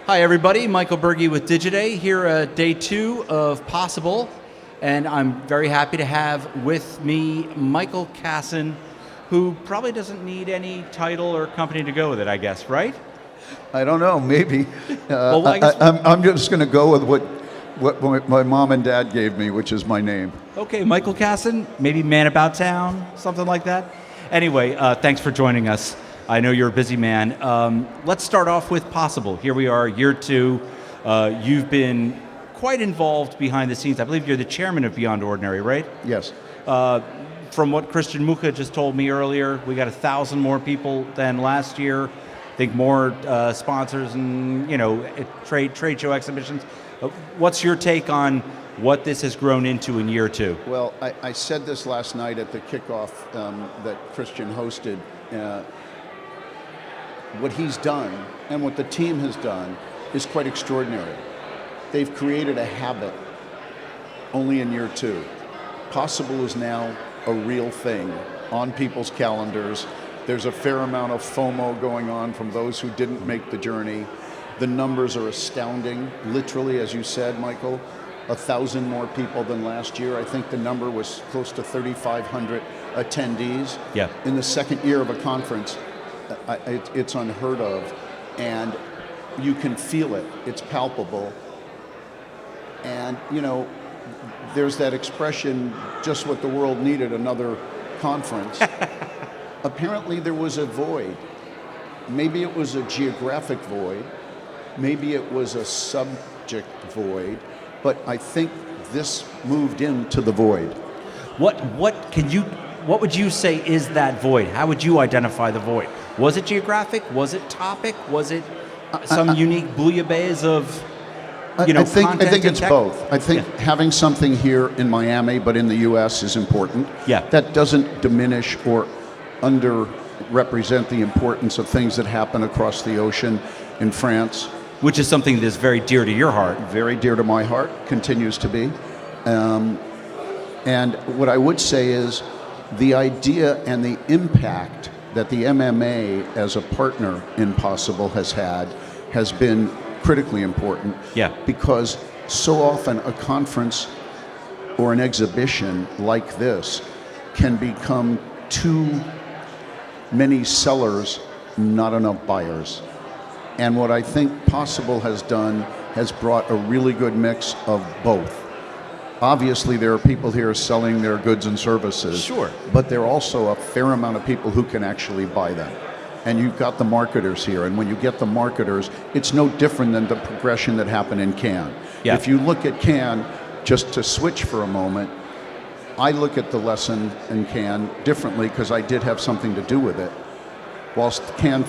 Hi everybody, Michael Berge with Digiday here at day 2 of Possible, and I'm very happy to have with me Michael Kassan, who probably doesn't need any title or company to go with it, I guess, right? I don't know, maybe. Well, I guess- I'm just going to go with what my mom and dad gave me, which is my name. Okay, Michael Kassan, maybe Man About Town, something like that. Anyway, thanks for joining us. I know you're a busy man. Let's start off with Possible. Here we are, year 2. You've been quite involved behind the scenes. I believe you're the chairman of Beyond Ordinary, right? Yes. From what Christian Mucha just told me earlier, we got 1,000 more people than last year. I think more sponsors and trade show exhibitions. What's your take on what this has grown into in year 2? Well, I said this last night at the kickoff that Christian hosted. What he's done and what the team has done is quite extraordinary. They've created a habit only in year 2. Possible is now a real thing on people's calendars. There's a fair amount of FOMO going on from those who didn't make the journey. The numbers are astounding. Literally, as you said, Michael, 1,000 more people than last year. I think the number was close to 3,500 attendees. Yeah. In the second year of a conference, it's unheard of, and you can feel it. It's palpable. And, there's that expression, just what the world needed, another conference. Apparently there was a void. Maybe it was a geographic void. Maybe it was a subject void. But I think this moved into the void. What would you say is that void? How would you identify the void? Was it geographic? Was it topic? Was it some unique bouillabaisse of I think it's tech? both. I think having something here in Miami, but in the U.S. is important. Yeah. That doesn't diminish or underrepresent the importance of things that happen across the ocean in France. Which is something that's very dear to your heart. Very dear to my heart, continues to be. And what I would say is the idea and the impact that the MMA as a partner in Possible has been critically important. Yeah. Because so often a conference or an exhibition like this can become too many sellers, not enough buyers. And what I think Possible has done has brought a really good mix of both. Obviously, there are people here selling their goods and services. Sure. But there are also a fair amount of people who can actually buy them. And you've got the marketers here. And when you get the marketers, it's no different than the progression that happened in Cannes. Yeah. If you look at Cannes, just to switch for a moment, I look at the lesson in Cannes differently because I did have something to do with it. Whilst Cannes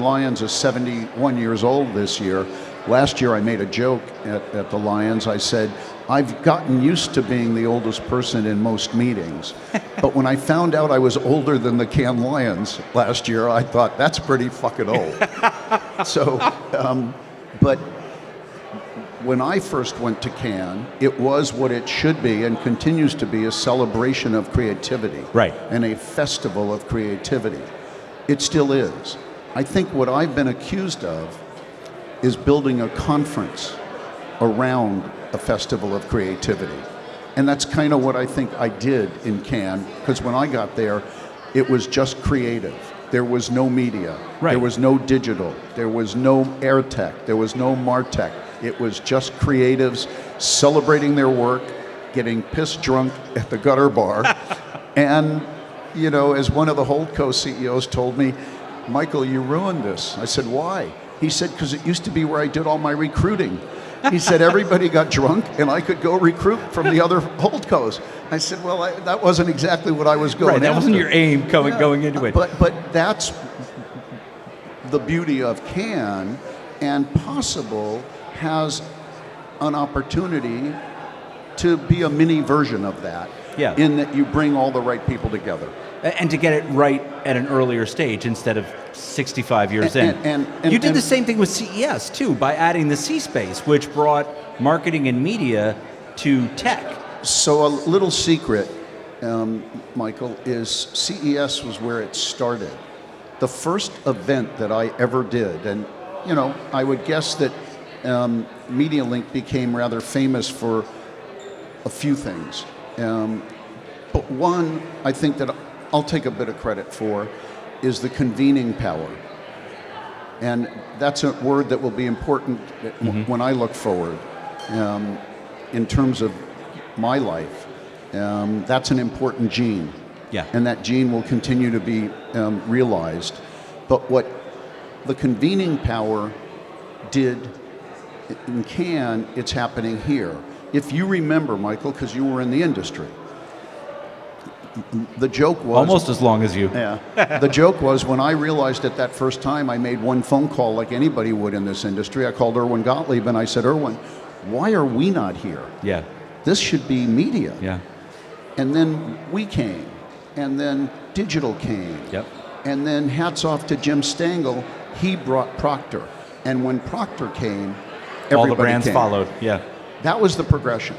Lions is 71 years old this year, last year I made a joke at the Lions. I said, I've gotten used to being the oldest person in most meetings. But when I found out I was older than the Cannes Lions last year, I thought, that's pretty fucking old. But when I first went to Cannes, it was what it should be and continues to be, a celebration of creativity. Right. And a festival of creativity. It still is. I think what I've been accused of is building a conference around a festival of creativity. And that's kind of what I think I did in Cannes, because when I got there, it was just creative. There was no media. Right. There was no digital. There was no air tech. There was no martech. It was just creatives celebrating their work, getting pissed drunk at the gutter bar. And, as one of the Holdco CEOs told me, Michael, you ruined this. I said, why? He said, because it used to be where I did all my recruiting. He said, everybody got drunk and I could go recruit from the other Holdcos. I said, well, that wasn't exactly what I was going Right, that after. wasn't your aim going into it. But that's the beauty of Cannes, and Possible has an opportunity to be a mini version of that. Yeah. In that you bring all the right people together. And to get it right at an earlier stage instead of 65 years in. And you did the same thing with CES, too, by adding the C-Space, which brought marketing and media to tech. So a little secret, Michael, is CES was where it started. The first event that I ever did, and I would guess that MediaLink became rather famous for a few things. But one, I think that I'll take a bit of credit for, is the convening power. And that's a word that will be important when I look forward in terms of my life. That's an important gene. Yeah. And that gene will continue to be realized. But what the convening power did and it's happening here. If you remember, Michael, because you were in the industry, the joke was... Almost as long as you. Yeah. The joke was when I realized it that first time, I made one phone call like anybody would in this industry. I called Erwin Gottlieb and I said, Erwin, why are we not here? Yeah. This should be media. Yeah. And then we came. And then digital came. Yep. And then hats off to Jim Stengel, he brought Procter. And when Procter came, everybody all the brands came. followed. Yeah. That was the progression.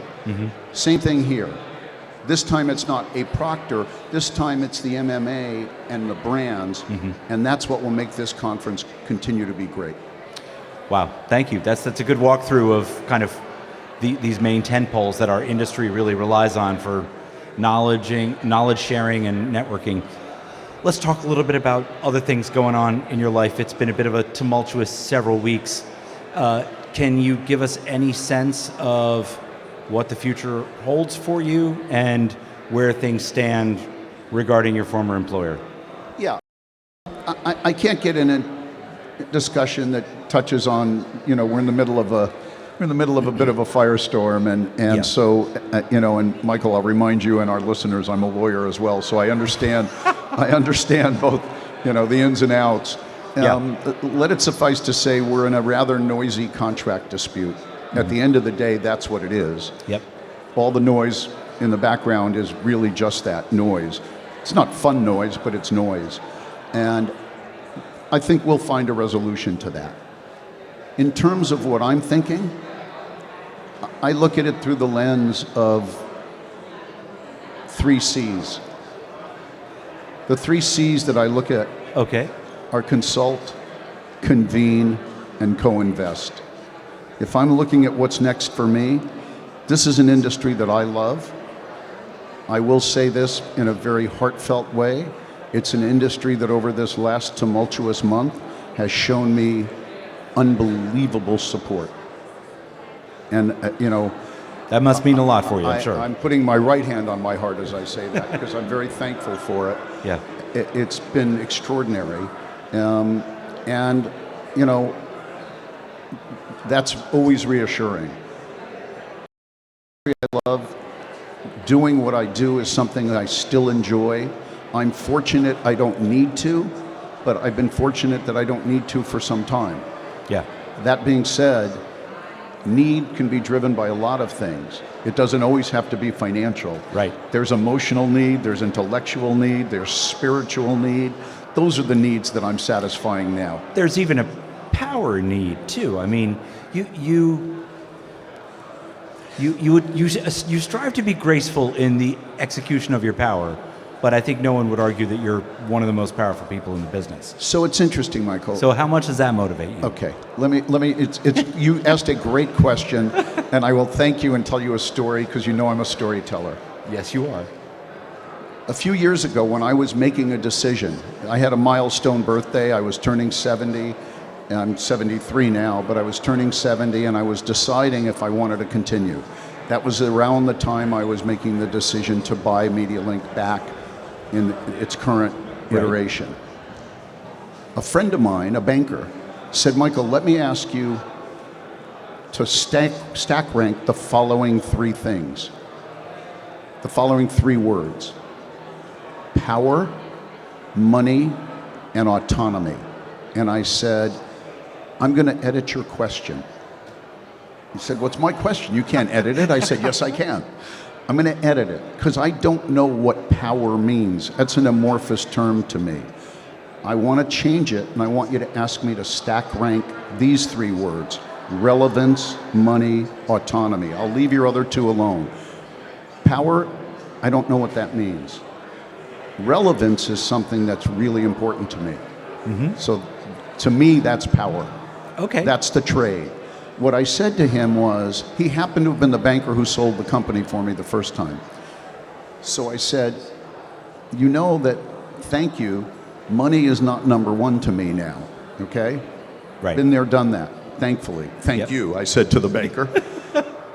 Same thing here. This time it's not a Procter, this time it's the MMA and the brands, and that's what will make this conference continue to be great. Wow, thank you. That's a good walkthrough of kind of these main tentpoles that our industry really relies on for knowledge sharing and networking. Let's talk a little bit about other things going on in your life. It's been a bit of a tumultuous several weeks. Can you give us any sense of what the future holds for you and where things stand regarding your former employer? Yeah, I can't get in a discussion that touches on, we're in the middle of a bit of a firestorm, and so and Michael, I'll remind you and our listeners, I'm a lawyer as well, so I understand both the ins and outs. Let it suffice to say we're in a rather noisy contract dispute. At the end of the day, that's what it is. Yep. All the noise in the background is really just that, noise. It's not fun noise, but it's noise. And I think we'll find a resolution to that. In terms of what I'm thinking, I look at it through the lens of 3 C's. The 3 C's that I look at are consult, convene, and co-invest. If I'm looking at what's next for me, this is an industry that I love. I will say this in a very heartfelt way. It's an industry that over this last tumultuous month has shown me unbelievable support. And, that must mean a lot for you, I'm sure. I'm putting my right hand on my heart as I say that because I'm very thankful for it. Yeah. It's been extraordinary. And, that's always reassuring. I love doing what I do is something that I still enjoy. I'm fortunate I don't need to, but I've been fortunate that I don't need to for some time. Yeah. That being said, need can be driven by a lot of things. It doesn't always have to be financial. Right. There's emotional need, there's intellectual need, there's spiritual need. Those are the needs that I'm satisfying now. There's even a power need too. I mean, you strive to be graceful in the execution of your power, but I think no one would argue that you're one of the most powerful people in the business. So it's interesting, Michael. So how much does that motivate you? Okay, let me. It's you asked a great question, and I will thank you and tell you a story because I'm a storyteller. Yes, you are. A few years ago, when I was making a decision, I had a milestone birthday. I was turning 70. I'm 73 now, but I was turning 70, and I was deciding if I wanted to continue. That was around the time I was making the decision to buy MediaLink back in its current iteration. A friend of mine, a banker, said, Michael, let me ask you to stack rank the following 3 things, the following 3 words: power, money, and autonomy. And I said, I'm going to edit your question. He said, what's my question? You can't edit it. I said, yes, I can. I'm going to edit it because I don't know what power means. That's an amorphous term to me. I want to change it, and I want you to ask me to stack rank these 3 words: relevance, money, autonomy. I'll leave your other 2 alone. Power, I don't know what that means. Relevance is something that's really important to me. So to me, that's power. Okay. That's the trade. What I said to him was, he happened to have been the banker who sold the company for me the first time. So I said, you know that, thank you, money is not number one to me now, okay? Right. Been there, done that, thankfully. Thank Yep. you, I said to the banker.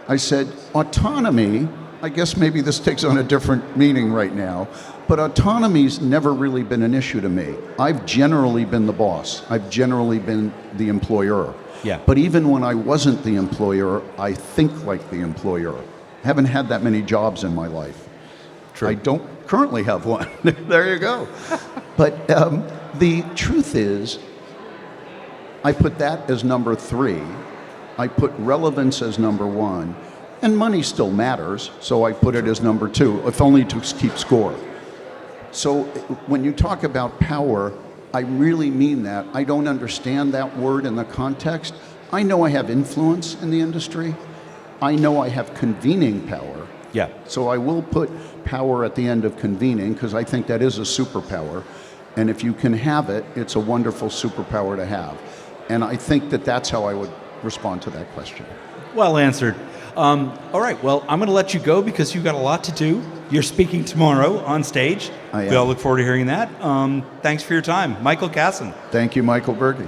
I said, autonomy, I guess maybe this takes on a different meaning right now, but autonomy's never really been an issue to me. I've generally been the boss. I've generally been the employer. Yeah. But even when I wasn't the employer, I think like the employer. I haven't had that many jobs in my life. True. I don't currently have one. There you go. But the truth is, I put that as number 3. I put relevance as number 1. And money still matters, so I put it as number 2, if only to keep score. So when you talk about power, I really mean that. I don't understand that word in the context. I know I have influence in the industry. I know I have convening power. Yeah. So I will put power at the end of convening because I think that is a superpower. And if you can have it, it's a wonderful superpower to have. And I think that that's how I would respond to that question. Well answered. All right, well, I'm going to let you go because you've got a lot to do. You're speaking tomorrow on stage. I am. We all look forward to hearing that. Thanks for your time. Michael Kassan. Thank you, Michael Berge.